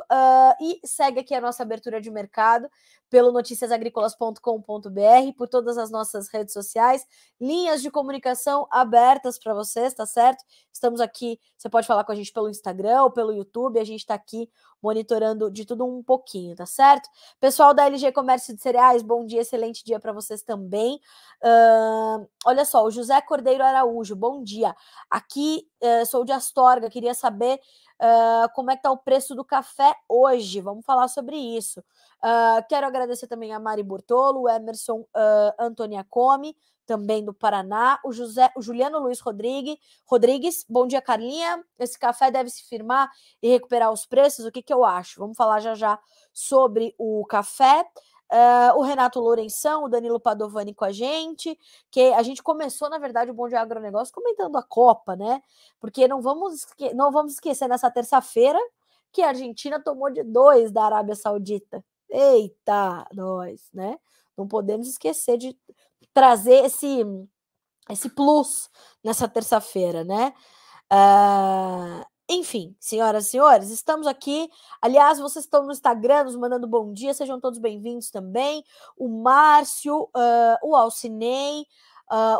E segue aqui a nossa abertura de mercado pelo noticiasagricolas.com.br, por todas as nossas redes sociais, linhas de comunicação abertas para vocês, tá certo? Estamos aqui, você pode falar com a gente pelo Instagram ou pelo YouTube, a gente está aqui monitorando de tudo um pouquinho, tá certo? Pessoal da LG Comércio de Cereais, bom dia, excelente dia para vocês também. Olha só, o José Cordeiro Araújo, bom dia. Aqui sou de Astorga, queria saber como é que tá o preço do café hoje. Vamos falar sobre isso. Quero agradecer também a Mari Bortolo, o Emerson Antoniacomi, também do Paraná, o Juliano Luiz Rodrigues, bom dia, Carlinha. Esse café deve se firmar e recuperar os preços, o que eu acho? Vamos falar já sobre o café. O Renato Lourenção, o Danilo Padovani com a gente, que a gente começou, na verdade, o Bom Dia Agronegócio comentando a Copa, né? Porque não vamos esquecer nessa terça-feira que a Argentina tomou de 2 da Arábia Saudita. Eita, nós, né? Não podemos esquecer de trazer esse plus nessa terça-feira, né? Enfim, senhoras e senhores, estamos aqui. Aliás, vocês estão no Instagram nos mandando bom dia, sejam todos bem-vindos também. O Márcio, o Alcinei,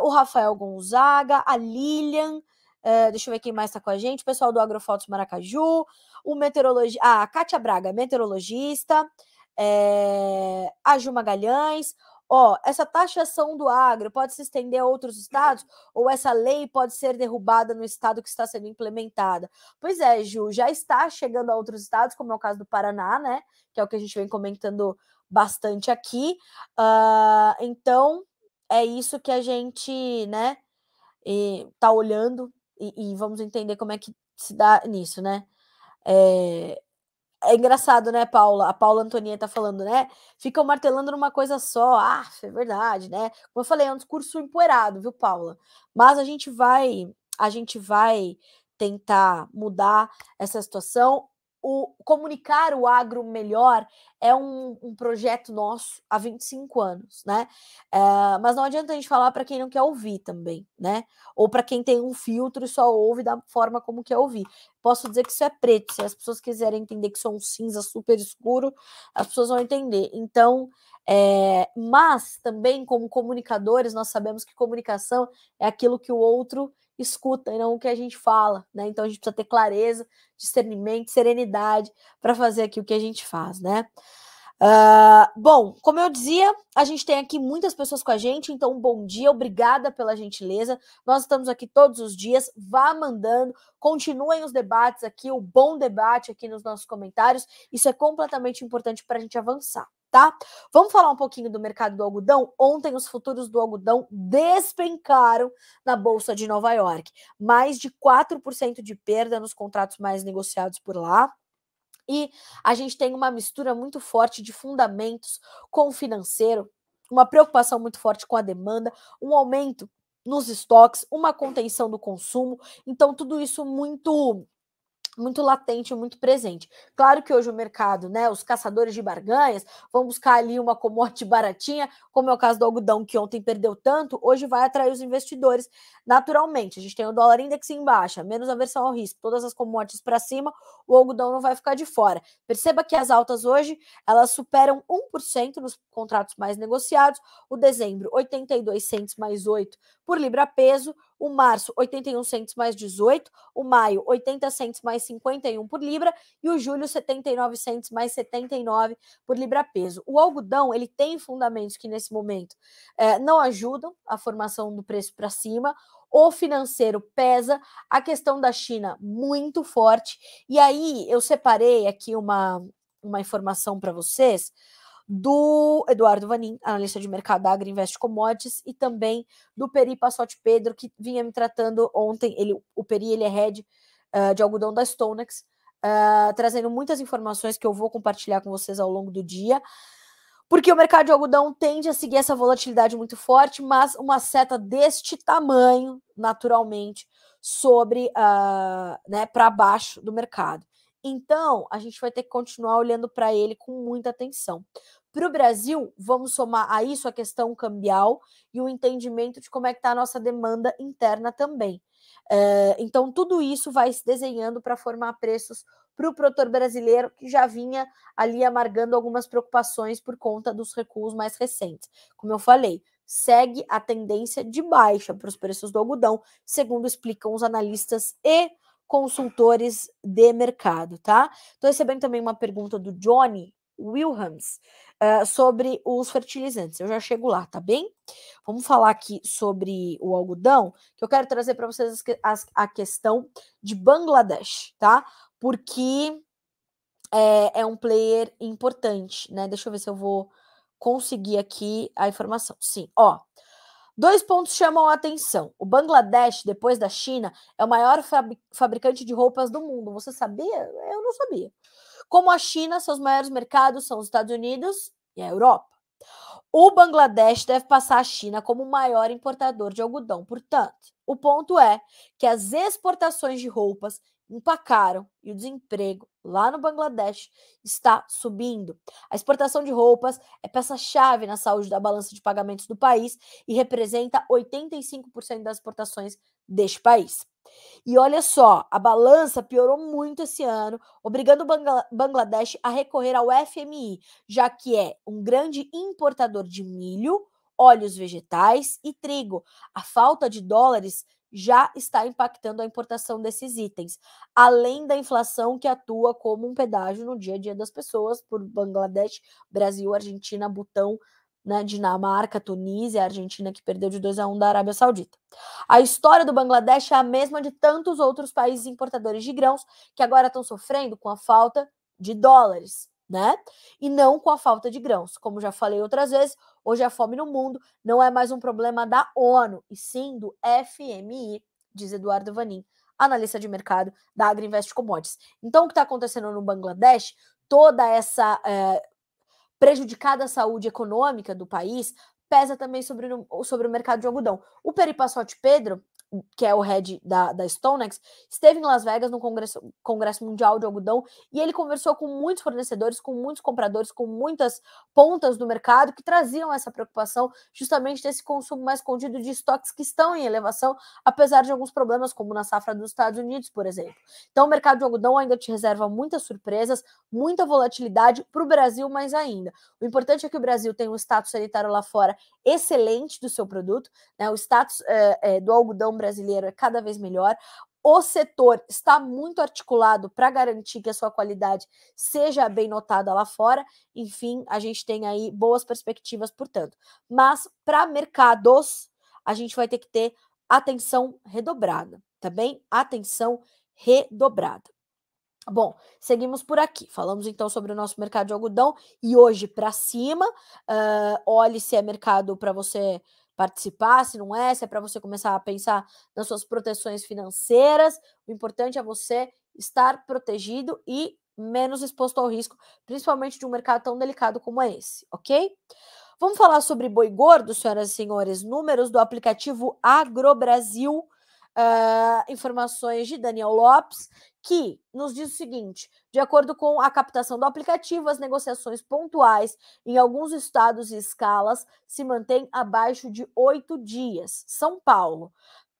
o Rafael Gonzaga, a Lilian, deixa eu ver quem mais está com a gente, o pessoal do Agrofotos Maracaju, o meteorologista, a Kátia Braga, meteorologista, a Ju Magalhães. Essa taxação do agro pode se estender a outros estados ou essa lei pode ser derrubada no estado que está sendo implementada? Pois é, Ju, já está chegando a outros estados, como é o caso do Paraná, né? Que é o que a gente vem comentando bastante aqui. Então, é isso que a gente, né, tá olhando e vamos entender como é que se dá nisso, né? É engraçado, né, Paula? A Paula Antonieta falando, né? Ficam martelando numa coisa só. É verdade, né? Como eu falei, é um discurso empoeirado, viu, Paula? Mas a gente vai tentar mudar essa situação. Comunicar o agro melhor é um projeto nosso há 25 anos, né? Mas não adianta a gente falar para quem não quer ouvir também, né? Ou para quem tem um filtro e só ouve da forma como quer ouvir. Posso dizer que isso é preto. Se as pessoas quiserem entender que isso é um cinza super escuro, as pessoas vão entender. Então, mas também como comunicadores, nós sabemos que comunicação é aquilo que o outro escuta e não o que a gente fala, né? Então a gente precisa ter clareza, discernimento, serenidade para fazer aqui o que a gente faz, né? Bom, como eu dizia, a gente tem aqui muitas pessoas com a gente, então bom dia, obrigada pela gentileza. Nós estamos aqui todos os dias, vá mandando, continuem os debates aqui, o bom debate aqui nos nossos comentários, isso é completamente importante para a gente avançar, tá? Vamos falar um pouquinho do mercado do algodão? Ontem os futuros do algodão despencaram na Bolsa de Nova York, mais de 4% de perda nos contratos mais negociados por lá. E a gente tem uma mistura muito forte de fundamentos com o financeiro, uma preocupação muito forte com a demanda, um aumento nos estoques, uma contenção do consumo. Então, tudo isso muito latente, muito presente. Claro que hoje o mercado, né, os caçadores de barganhas vão buscar ali uma commodity baratinha, como é o caso do algodão, que ontem perdeu tanto, hoje vai atrair os investidores naturalmente. A gente tem o dólar index em baixa, menos aversão ao risco, todas as commodities para cima, o algodão não vai ficar de fora. Perceba que as altas hoje, elas superam 1% nos contratos mais negociados, o dezembro 82 cents mais 8 por libra peso, o março 81 cents mais 18, o maio 80 cents mais 51 por libra e o julho 79 cents mais 79 por libra peso. O algodão, ele tem fundamentos que nesse momento não ajudam a formação do preço para cima. O financeiro pesa, a questão da China muito forte. E aí eu separei aqui uma informação para vocês do Eduardo Vanin, analista de mercado da Agriinvest Commodities, e também do Peri Passotti Pedro, que vinha me tratando ontem. O Peri, ele é head de algodão da Stonex, trazendo muitas informações que eu vou compartilhar com vocês ao longo do dia, porque o mercado de algodão tende a seguir essa volatilidade muito forte, mas uma seta deste tamanho, naturalmente, sobre, né, para baixo do mercado. Então, a gente vai ter que continuar olhando para ele com muita atenção. Para o Brasil, vamos somar a isso a questão cambial e o entendimento de como é que está a nossa demanda interna também. Então, tudo isso vai se desenhando para formar preços para o produtor brasileiro, que já vinha ali amargando algumas preocupações por conta dos recuos mais recentes. Como eu falei, segue a tendência de baixa para os preços do algodão, segundo explicam os analistas e consultores de mercado, tá? Estou recebendo também uma pergunta do Johnny Wilhelms sobre os fertilizantes. Eu já chego lá, tá bem? Vamos falar aqui sobre o algodão, que eu quero trazer para vocês a questão de Bangladesh, tá? Porque é um player importante, né? Deixa eu ver se eu vou conseguir aqui a informação. Sim, ó. 2 pontos chamam a atenção. O Bangladesh, depois da China, é o maior fabricante de roupas do mundo. Você sabia? Eu não sabia. Como a China, seus maiores mercados são os Estados Unidos e a Europa. O Bangladesh deve passar a China como o maior importador de algodão. Portanto, o ponto é que as exportações de roupas empacaram e o desemprego lá no Bangladesh está subindo. A exportação de roupas é peça-chave na saúde da balança de pagamentos do país e representa 85% das exportações deste país. E olha só, a balança piorou muito esse ano, obrigando o Bangladesh a recorrer ao FMI, já que é um grande importador de milho, óleos vegetais e trigo. A falta de dólares já está impactando a importação desses itens, além da inflação que atua como um pedágio no dia a dia das pessoas por Bangladesh, Brasil, Argentina, Butão, né, Dinamarca, Tunísia, Argentina que perdeu de 2-1 da Arábia Saudita. A história do Bangladesh é a mesma de tantos outros países importadores de grãos que agora estão sofrendo com a falta de dólares, né? E não com a falta de grãos. Como já falei outras vezes, hoje a fome no mundo não é mais um problema da ONU, e sim do FMI, diz Eduardo Vanin, analista de mercado da Agriinvest Commodities. Então, o que está acontecendo no Bangladesh, toda essa prejudicada a saúde econômica do país, pesa também sobre o mercado de algodão. O Peri Passotti Pedro, que é o head da Stonex, esteve em Las Vegas no Congresso Mundial de Algodão e ele conversou com muitos fornecedores, com muitos compradores, com muitas pontas do mercado que traziam essa preocupação justamente desse consumo mais escondido de estoques que estão em elevação, apesar de alguns problemas, como na safra dos Estados Unidos, por exemplo. Então, o mercado de algodão ainda te reserva muitas surpresas, muita volatilidade para o Brasil mais ainda. O importante é que o Brasil tem um status sanitário lá fora excelente do seu produto, né? O status do algodão brasileiro é cada vez melhor. O setor está muito articulado para garantir que a sua qualidade seja bem notada lá fora. Enfim, a gente tem aí boas perspectivas, portanto. Mas para mercados, a gente vai ter que ter atenção redobrada, tá bem? Atenção redobrada. Bom, seguimos por aqui. Falamos então sobre o nosso mercado de algodão e hoje para cima. Olhe se é mercado para você participar, se não é, se é para você começar a pensar nas suas proteções financeiras. O importante é você estar protegido e menos exposto ao risco, principalmente de um mercado tão delicado como esse, ok? Vamos falar sobre boi gordo, senhoras e senhores. Números do aplicativo AgroBrasil, informações de Daniel Lopes, que nos diz o seguinte: de acordo com a captação do aplicativo, as negociações pontuais em alguns estados e escalas se mantêm abaixo de 8 dias. São Paulo,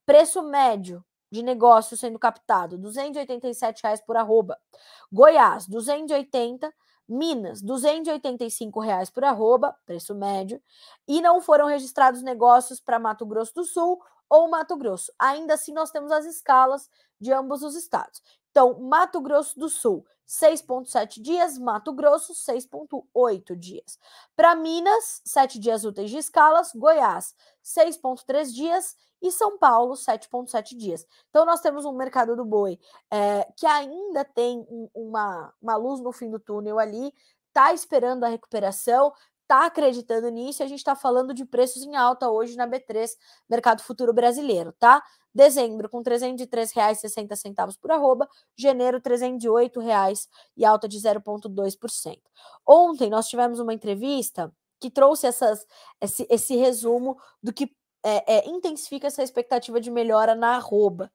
preço médio de negócio sendo captado, R$ 287 por arroba. Goiás, 280. Minas, R$ 285 por arroba, preço médio. E não foram registrados negócios para Mato Grosso do Sul ou Mato Grosso. Ainda assim, nós temos as escalas de ambos os estados. Então, Mato Grosso do Sul, 6,7 dias. Mato Grosso, 6,8 dias. Para Minas, 7 dias úteis de escalas. Goiás, 6,3 dias. E São Paulo, 7,7 dias. Então, nós temos um mercado do boi que ainda tem uma luz no fim do túnel ali, está esperando a recuperação, está acreditando nisso, e a gente está falando de preços em alta hoje na B3, Mercado Futuro Brasileiro, tá? Dezembro com R$ 303,60 por arroba, janeiro R$ 308 e alta de 0,2%. Ontem nós tivemos uma entrevista que trouxe esse resumo do que intensifica essa expectativa de melhora na arroba,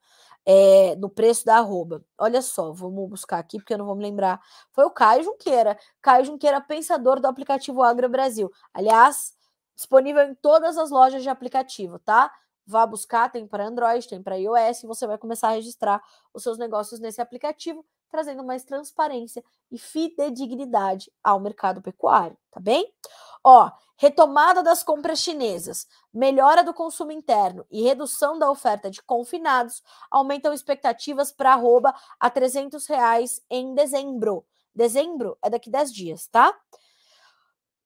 no preço da arroba. Olha só, vamos buscar aqui, porque eu não vou me lembrar. Foi o Caio Junqueira. Caio Junqueira, pensador do aplicativo AgroBrasil. Aliás, disponível em todas as lojas de aplicativo, tá? Vá buscar, tem para Android, tem para iOS, e você vai começar a registrar os seus negócios nesse aplicativo, trazendo mais transparência e fidedignidade ao mercado pecuário, tá bem? Ó, retomada das compras chinesas, melhora do consumo interno e redução da oferta de confinados aumentam expectativas para arroba a R$ 300 em dezembro. Dezembro é daqui 10 dias, tá?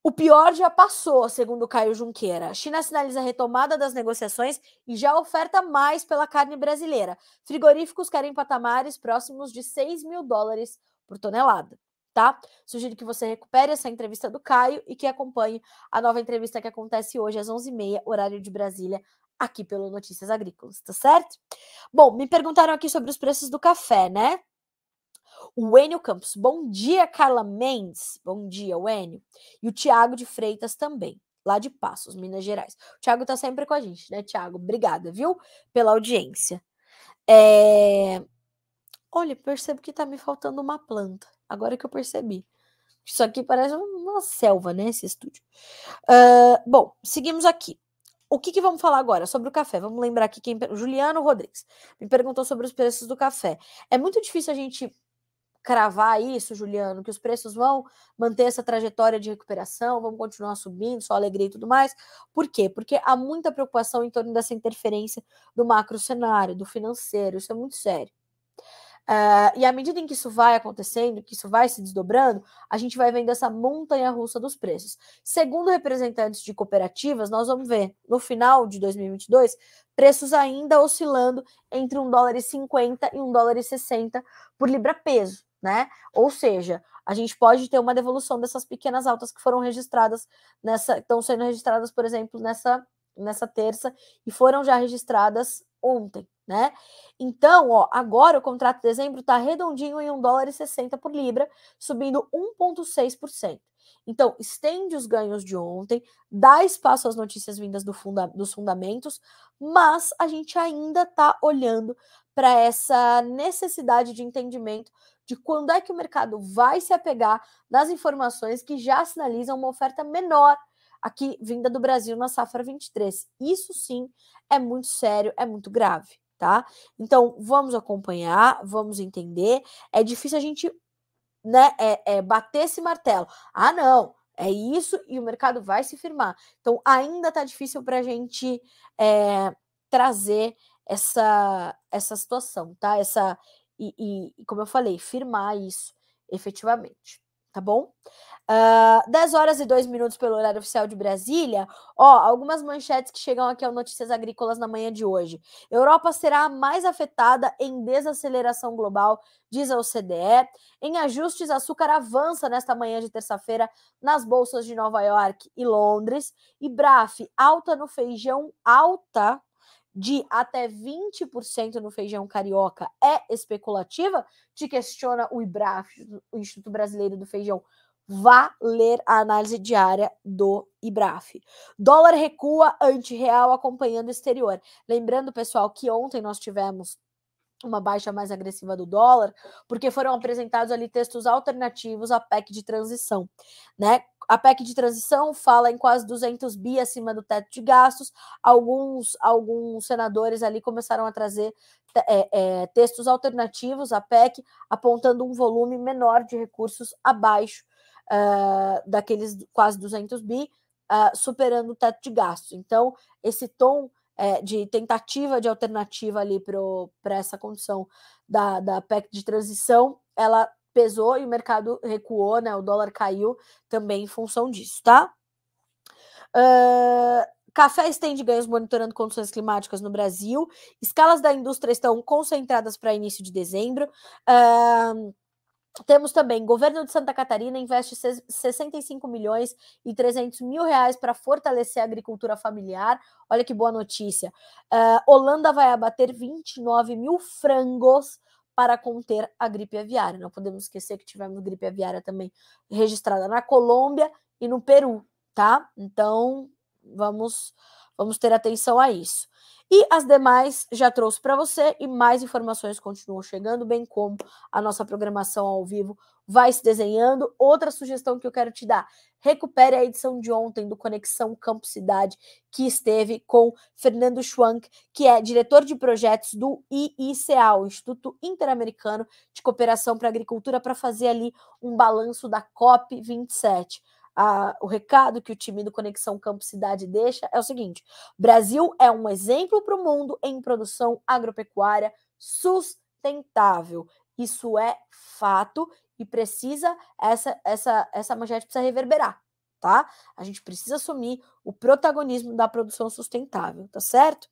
O pior já passou, segundo Caio Junqueira. A China sinaliza a retomada das negociações e já oferta mais pela carne brasileira. Frigoríficos querem patamares próximos de $6.000 por tonelada, tá? Sugiro que você recupere essa entrevista do Caio e que acompanhe a nova entrevista que acontece hoje às 11h30, horário de Brasília, aqui pelo Notícias Agrícolas, tá certo? Bom, me perguntaram aqui sobre os preços do café, né? O Enio Campos, bom dia, Carla Mendes. Bom dia, Enio. E o Tiago de Freitas também, lá de Passos, Minas Gerais. O Tiago tá sempre com a gente, né, Tiago? Obrigada, viu, pela audiência. Olha, percebo que tá me faltando uma planta. Agora que eu percebi. Isso aqui parece uma selva, né, esse estúdio. Bom, seguimos aqui. O que vamos falar agora? Sobre o café. Vamos lembrar aqui Juliano Rodrigues me perguntou sobre os preços do café. É muito difícil a gente cravar isso, Juliano, que os preços vão manter essa trajetória de recuperação, vão continuar subindo, só alegria e tudo mais. Por quê? Porque há muita preocupação em torno dessa interferência do macro cenário, do financeiro, isso é muito sério. E à medida em que isso vai acontecendo, que isso vai se desdobrando, a gente vai vendo essa montanha-russa dos preços. Segundo representantes de cooperativas, nós vamos ver, no final de 2022, preços ainda oscilando entre $1,50 e $1,60 por libra-peso, né? Ou seja, a gente pode ter uma devolução dessas pequenas altas que foram registradas estão sendo registradas, por exemplo, nessa terça, e foram já registradas ontem, né? Então, ó, agora o contrato de dezembro está redondinho em $1,60 por libra, subindo 1,6%. Então, estende os ganhos de ontem, dá espaço às notícias vindas dos fundamentos, mas a gente ainda está olhando para essa necessidade de entendimento de quando é que o mercado vai se apegar nas informações que já sinalizam uma oferta menor aqui vinda do Brasil na safra 23. Isso sim é muito sério, é muito grave, tá? Então, vamos acompanhar, vamos entender. É difícil a gente, né, bater esse martelo. Ah, não, é isso e o mercado vai se firmar. Então, ainda tá difícil para a gente trazer essa situação, tá? E, como eu falei, firmar isso efetivamente, tá bom? 10 horas e 2 minutos pelo horário oficial de Brasília. Ó, algumas manchetes que chegam aqui ao Notícias Agrícolas na manhã de hoje. Europa será a mais afetada em desaceleração global, diz a OCDE. Em ajustes, açúcar avança nesta manhã de terça-feira nas bolsas de Nova York e Londres. E Braf, alta no feijão, alta de até 20% no feijão carioca é especulativa? Te questiona o IBRAF, o Instituto Brasileiro do Feijão. Vá ler a análise diária do IBRAF. Dólar recua ante real acompanhando o exterior. Lembrando, pessoal, que ontem nós tivemos uma baixa mais agressiva do dólar, porque foram apresentados ali textos alternativos à PEC de transição, né? A PEC de transição fala em quase 200 bi acima do teto de gastos. Alguns senadores ali começaram a trazer textos alternativos à PEC, apontando um volume menor de recursos abaixo daqueles quase 200 bi, superando o teto de gastos. Então, esse tom de tentativa de alternativa ali para essa condição da PEC de transição, ela pesou e o mercado recuou, né? O dólar caiu também em função disso, tá? Café estende ganhos monitorando condições climáticas no Brasil. Escalas da indústria estão concentradas para início de dezembro. Temos também, governo de Santa Catarina investe 65 milhões e 300 mil reais para fortalecer a agricultura familiar. Olha que boa notícia. Holanda vai abater 29 mil frangos para conter a gripe aviária. Não podemos esquecer que tivemos gripe aviária também registrada na Colômbia e no Peru, tá? Então, vamos ter atenção a isso. E as demais já trouxe para você e mais informações continuam chegando, bem como a nossa programação ao vivo vai se desenhando. Outra sugestão que eu quero te dar, recupere a edição de ontem do Conexão Campo Cidade, que esteve com Fernando Schwank, que é diretor de projetos do IICA, o Instituto Interamericano de Cooperação para a Agricultura, para fazer ali um balanço da COP27. O recado que o time do Conexão Campo Cidade deixa é o seguinte: Brasil é um exemplo para o mundo em produção agropecuária sustentável. Isso é fato e precisa, essa manchete precisa reverberar, tá? A gente precisa assumir o protagonismo da produção sustentável, tá certo?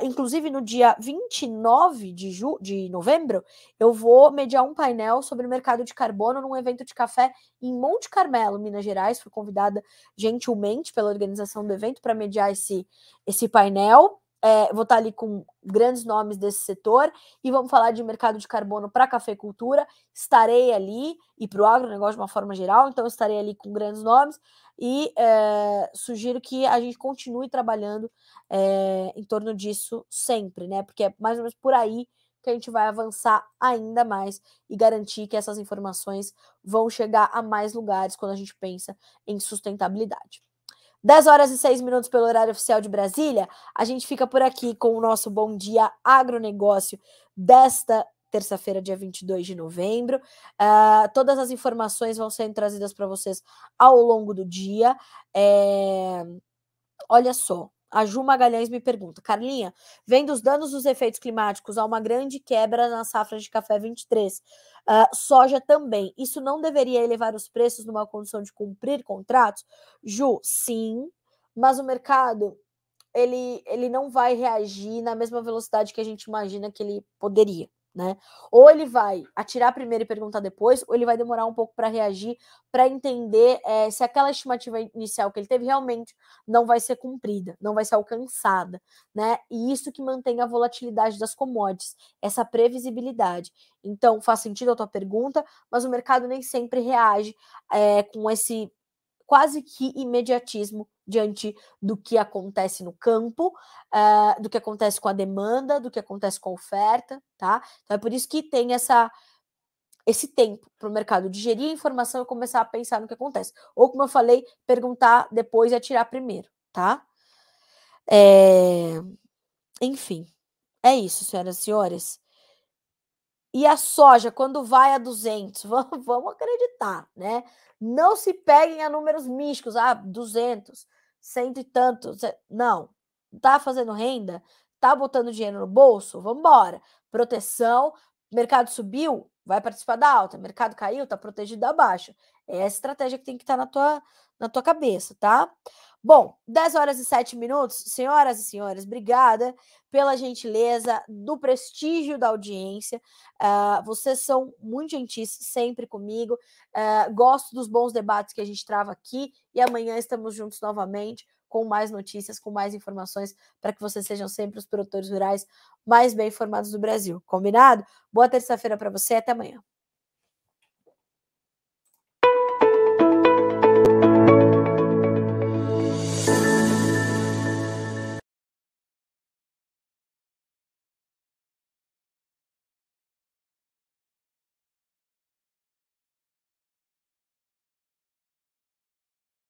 Inclusive, no dia 29 de novembro, eu vou mediar um painel sobre o mercado de carbono num evento de café em Monte Carmelo, Minas Gerais. Fui convidada gentilmente pela organização do evento para mediar esse painel. Vou estar ali com grandes nomes desse setor e vamos falar de mercado de carbono para a cafeicultura. Estarei ali e para o agronegócio de uma forma geral, então estarei ali com grandes nomes e sugiro que a gente continue trabalhando em torno disso sempre, né? Porque é mais ou menos por aí que a gente vai avançar ainda mais e garantir que essas informações vão chegar a mais lugares quando a gente pensa em sustentabilidade. 10 horas e 6 minutos pelo horário oficial de Brasília. A gente fica por aqui com o nosso Bom Dia Agronegócio desta terça-feira, dia 22 de novembro. Todas as informações vão sendo trazidas para vocês ao longo do dia. Olha só, a Ju Magalhães me pergunta: Carlinha, vendo os danos dos efeitos climáticos, há uma grande quebra na safra de café 23. Soja também. Isso não deveria elevar os preços numa condição de cumprir contratos? Ju, sim, mas o mercado ele não vai reagir na mesma velocidade que a gente imagina que ele poderia, né? Ou ele vai atirar primeiro e perguntar depois, ou ele vai demorar um pouco para reagir, para entender se aquela estimativa inicial que ele teve realmente não vai ser cumprida, não vai ser alcançada, né? E isso que mantém a volatilidade das commodities, essa previsibilidade. Então, faz sentido a tua pergunta, mas o mercado nem sempre reage com esse quase que imediatismo diante do que acontece no campo, do que acontece com a demanda, do que acontece com a oferta, tá? Então é por isso que tem esse tempo para o mercado digerir a informação e começar a pensar no que acontece. Ou, como eu falei, perguntar depois e atirar primeiro, tá? Enfim, é isso, senhoras e senhores. E a soja, quando vai a 200, vamos acreditar, né? Não se peguem a números místicos, 200, cento e tantos. Não, tá fazendo renda? Tá botando dinheiro no bolso? Vamos embora. Proteção, mercado subiu, vai participar da alta. Mercado caiu, tá protegido da baixa. É essa estratégia que tem que estar na tua cabeça, tá? Bom, 10 horas e 7 minutos. Senhoras e senhores, obrigada pela gentileza, do prestígio da audiência. Vocês são muito gentis sempre comigo. Gosto dos bons debates que a gente trava aqui e amanhã estamos juntos novamente com mais notícias, com mais informações para que vocês sejam sempre os produtores rurais mais bem informados do Brasil. Combinado? Boa terça-feira para você, até amanhã.